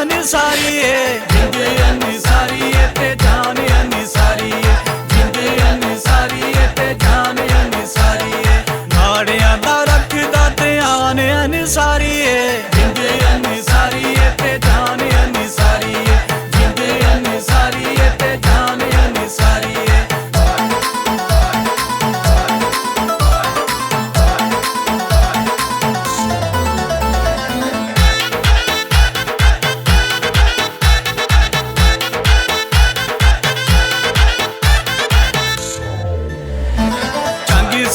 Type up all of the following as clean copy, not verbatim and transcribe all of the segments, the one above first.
अनसारी जिंद अनसारी ते जान अनसारी जिंद अनसारी ते जान अनसारी नाड़ियां दा रखदा ध्यान अनसारी जिंद अनसारी ते जान अनसारी जिंद अनसारी ते जान अनसारी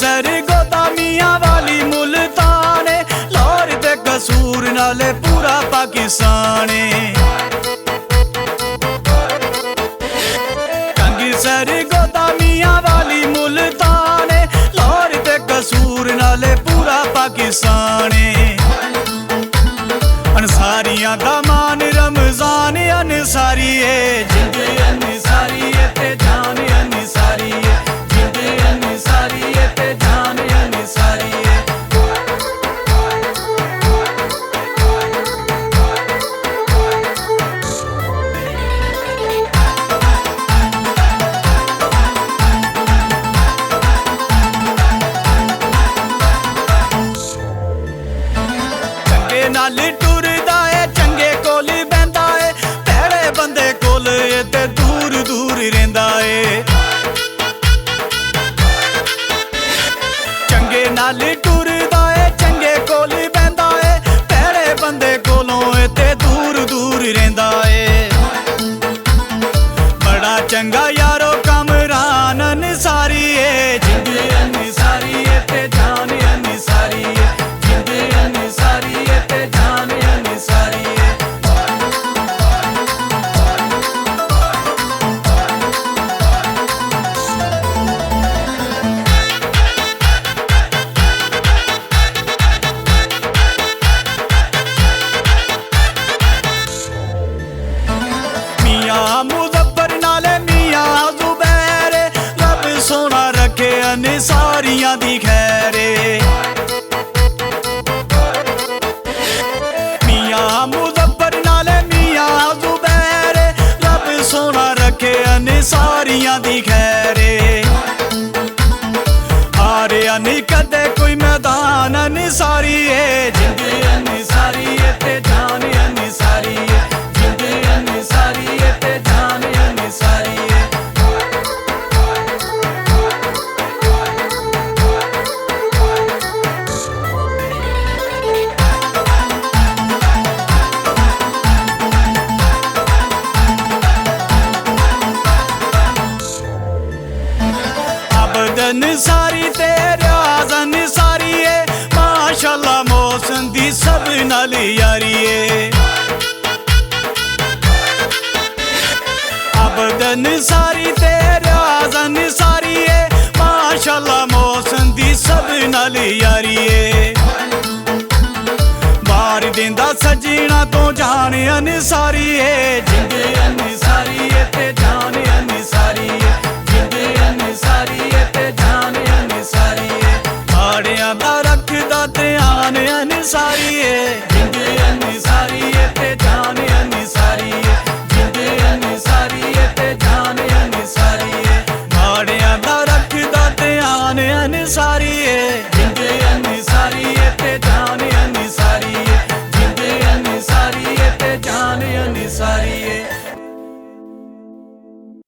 सर गोदामियां वाली मुल्तान लाहौर ते कसूर नाले पूरा पाकिस्तान सर गोदामियां वाली मुल्तान लाहौर ते कसूर नाले पूरा पाकिस्तान अनसारियां दा मान रमजान अनसारी जिंद अनसारी ते जान अनसारी जिंद अनसारी ते जान अनसारी चंगे नाल टुरदा है चंगे कोल बहंदा है भैड़े बंदे कोल ते दूर दूर रहिंदा है चंगे नाल टुरदा है चंगे कोल बहंदा है भैड़े बंदे कोलों ते दूर दूर रहिंदा है बड़ा चंगा यारो कमरान अनसारी जिंद अनसारी ते जान अनसारी जिंद अनसारी ते जान अनसारी मियां मुज़फ्फर नाले मियां ज़ुबैर रब सोना रखे अनसारियां दी खैर मियां मुज़फ्फर नाले मियां ज़ुबैर रब सोना रखे अनसारियां दी खैर हारिया नी कदे कोई मैदान अनसारी जिंद अनसारी ते जान अनसारी जिंद अनसारी ते जान अनसारी अबद अनसारी ते रियाज अनसारी माशाअल्लाह मौसम दी सब नाल यारी अबद अनसारी ते रियाज अनसारी माशाअल्लाह मौसम दी सब नाल यारी मार देंदा सजना तो जान अनसारी जिंद अनसारी ते जान अनसारी जिंद अनसारी